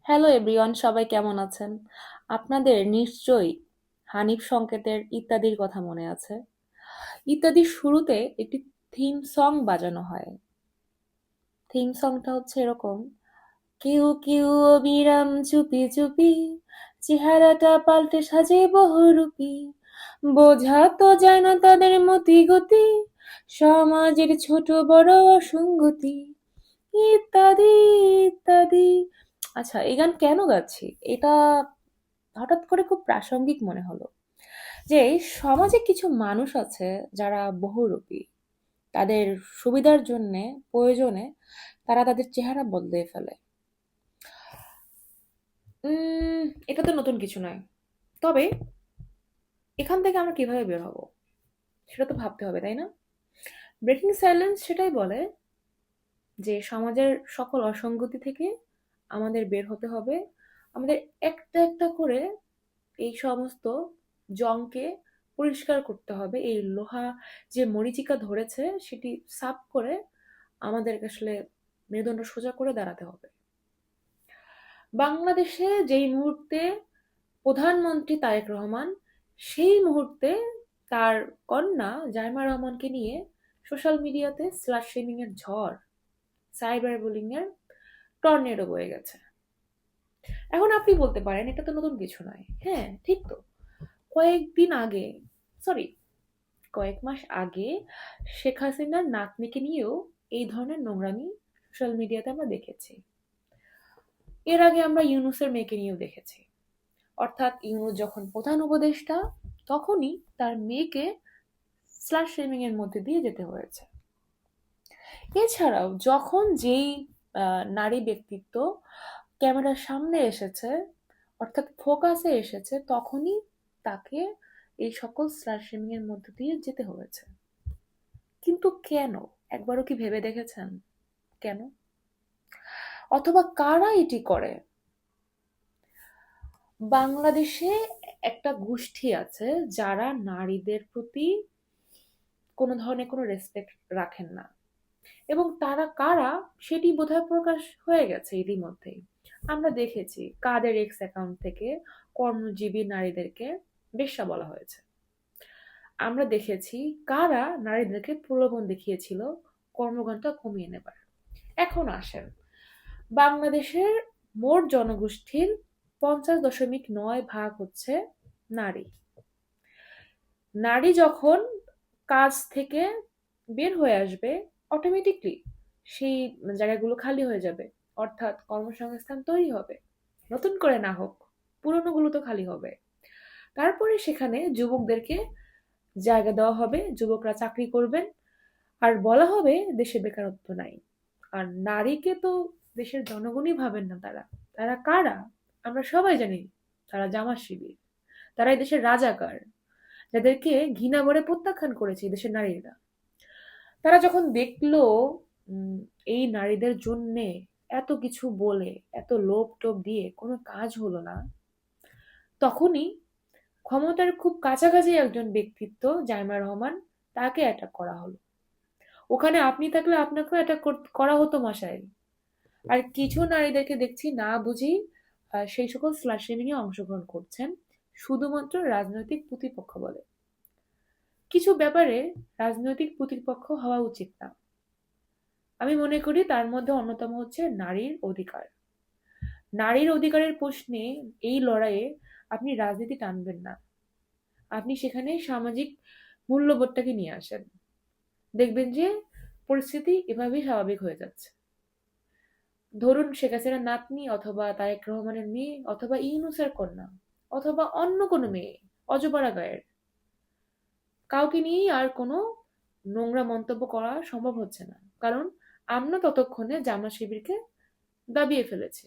Hello everyone, সবাই কেমন আছেন? আপনাদের নিশ্চয়ই হানিফ সংকেতের ইত্যাদির কথা মনে আছে। ইত্যাদির শুরুতে একটি থিম সং বাজানো হয়। থিম সংটা হচ্ছে এরকম: কেউ কেউ অবিরাম চুপি চুপি, চেহারাটা পাল্টে সাজে বহুরূপী, বোঝা তো যায় না তাদের মতি গতি, সমাজের ছোট বড় অসঙ্গতি, ইত্যাদি ইত্যাদি। আচ্ছা, এই গান কেন গাচ্ছি? এটা হঠাৎ করে খুব প্রাসঙ্গিক মনে হলো যে সমাজে কিছু মানুষ আছে যারা বহুরূপী। তাদের সুবিধার জন্যে, প্রয়োজনে তারা তাদের চেহারা বদলে ফেলে। এটা তো নতুন কিছু নয়। তবে এখান থেকে আমরা কিভাবে বের হব সেটা তো ভাবতে হবে, তাই না? ব্রেকিং সাইলেন্স সেটাই বলে যে সমাজের সকল অসঙ্গতি থেকে আমাদের বের হতে হবে। আমাদের একটা একটা করে এই সমস্ত জংকে পরিষ্কার করতে হবে। এই লোহা যে মরীচিকা ধরেছে সেটি সাফ করে আমাদেরকে আসলে মেরুদণ্ড সোজা করে দাঁড়াতে হবে। বাংলাদেশে যেই মুহূর্তে প্রধানমন্ত্রী তারেক রহমান, সেই মুহূর্তে তার কন্যা জাইমা রহমানকে নিয়ে সোশ্যাল মিডিয়াতে স্লাশ শেমিং এর ঝড়, সাইবার বুলিং এর টর্নেডো বয়ে গেছে। এখন আপনি বলতে পারেন এটা তো নতুন কিছু নয়। হ্যাঁ, ঠিক তো। কয়েকদিন আগে, সরি, কয়েক মাস আগে শেখ হাসিনার নাতনিকে নিয়েও এই ধরনের নোংরামি সোশ্যাল মিডিয়াতে আমরা দেখেছি। এর আগে আমরা ইউনূসের মেয়েকে নিয়েও দেখেছি। অর্থাৎ ইউনূস যখন প্রধান উপদেষ্টা, তখনই তার মেয়েকে স্লাশ শেমিং এর মধ্যে দিয়ে যেতে হয়েছে। এছাড়াও যখন যেই নারী ব্যক্তিত্ব ক্যামেরার সামনে এসেছে, অর্থাৎ ফোকাসে এসেছে, তখনই তাকে এই সকল স্লাশ শেমিং এর মধ্যে দিয়ে যেতে হয়েছে। কিন্তু কেন? একবারও কি ভেবে দেখেছেন কেন? অথবা কারা এটি করে? বাংলাদেশে একটা গোষ্ঠী আছে যারা নারীদের প্রতি কোনো ধরনের কোনো রেসপেক্ট রাখেন না, এবং তারা কারা সেটি বোধহয় প্রকাশ হয়ে গেছে ইতিমধ্যেই। আমরা দেখেছি কাদের এক্স অ্যাকাউন্ট থেকে কর্মজীবী নারীদেরকে বেশ্যা বলা হয়েছে। আমরা দেখেছি কারা নারীদেরকে প্রলোভন দেখিয়েছিল কর্মঘণ্টা কমিয়ে নেবার। এখন আসেন, বাংলাদেশের মোট জনগোষ্ঠীর 50.9% হচ্ছে নারী। নারী যখন কাজ থেকে বের হয়ে আসবে, অটোমেটিকলি সেই জায়গাগুলো খালি হয়ে যাবে, অর্থাৎ কর্মসংস্থান তৈরি হবে। নতুন করে না হোক, পুরনো গুলো তো খালি হবে। তারপরে সেখানে যুবকদেরকে জায়গা দেওয়া হবে, যুবকরা চাকরি করবেন, আর বলা হবে দেশে বেকারত্ব নাই। আর নারীকে তো দেশের জনগণই ভাবেন না। তারা তারা কারা? আমরা সবাই জানি তারা জামাত শিবির। তারা এই দেশের রাজাকার, যাদেরকে ঘৃণা ভরে প্রত্যাখ্যান করেছে এই দেশের নারীরা। তারা যখন দেখলো উম, এই নারীদের জন্যে এত কিছু বলে, এত লোভ টোপ দিয়ে কোনো কাজ হলো না, তখনই ক্ষমতার খুব কাছাকাছি একজন ব্যক্তিত্ব জাইমা রহমান, তাকে অ্যাটাক করা হলো। ওখানে আপনি থাকলে আপনাকেও অ্যাটাক করা হতো মশাই। আর কিছু নারীদেরকে দেখছি না বুঝি সেই সকল স্লাশিমিং এ অংশগ্রহণ করছেন শুধুমাত্র রাজনৈতিক প্রতিপক্ষ বলে। কিছু ব্যাপারে রাজনৈতিক প্রতিপক্ষ হওয়া উচিত না। আমি মনে করি তার মধ্যে অন্যতম হচ্ছে নারীর অধিকার। নারীর অধিকারের প্রশ্নে এই লড়াইয়ে আপনি রাজনীতি টানবেন না, আপনি সেখানে সামাজিক মূল্যবোধটাকে নিয়ে আসেন। দেখবেন যে পরিস্থিতি এভাবেই স্বাভাবিক হয়ে যাচ্ছে। ধরুন শেখ হাসিনার নাতনি, অথবা তারেক রহমানের মেয়ে, অথবা ইউনূসের কন্যা, অথবা অন্য কোনো মেয়ে, অজপাড়া গায়ের কাউকে নিয়েই আর কোনো নোংরা মন্তব্য করা সম্ভব হচ্ছে না। কারণ আমরা ততক্ষণে জামাত শিবিরকে দাবিয়ে ফেলেছি।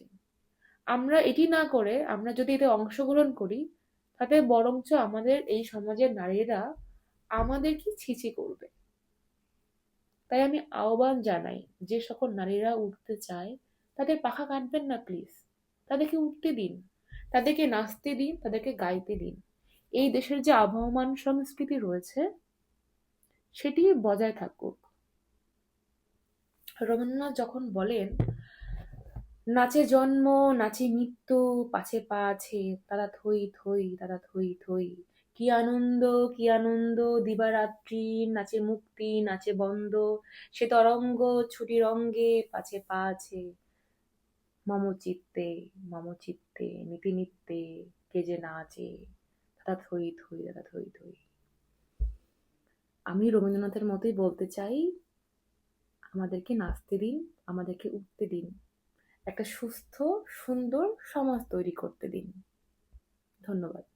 আমরা এটি না করে আমরা যদি এতে অংশগ্রহণ করি, তাতে বরঞ্চ আমাদের এই সমাজের নারীরা আমাদেরকে ছিছি করবে। তাই আমি আহ্বান জানাই, যে সকল নারীরা উঠতে চায় তাদের পাখা কাটবেন না প্লিজ। তাদেরকে উঠতে দিন, তাদেরকে নাচতে দিন, তাদেরকে গাইতে দিন। এই দেশের যে আবহমান সংস্কৃতি রয়েছে সেটি বজায় থাকুক। রবীন্দ্রনাথ যখন বলেন নাচে জন্ম, নাচে মৃত্যু, পাছে পা আছে, তারা থই থই, তারা থই থই। কি আনন্দ, কি আনন্দ, দিবারাত্রি, নাচে মুক্তি, নাচে বন্ধ, সে তরঙ্গ ছুটির অঙ্গে, পাছে পা আছে। মম চিত্তে, মম চিত্তে, নীতি নিত্যে, কে যে নাচে, তারা থই থই, তারা থই থই। আমি রবীন্দ্রনাথের মতোই বলতে চাই, আমাদেরকে নাচতে দিন, আমাদেরকে উঠতে দিন, একটা সুস্থ সুন্দর সমাজ তৈরি করতে দিন। ধন্যবাদ।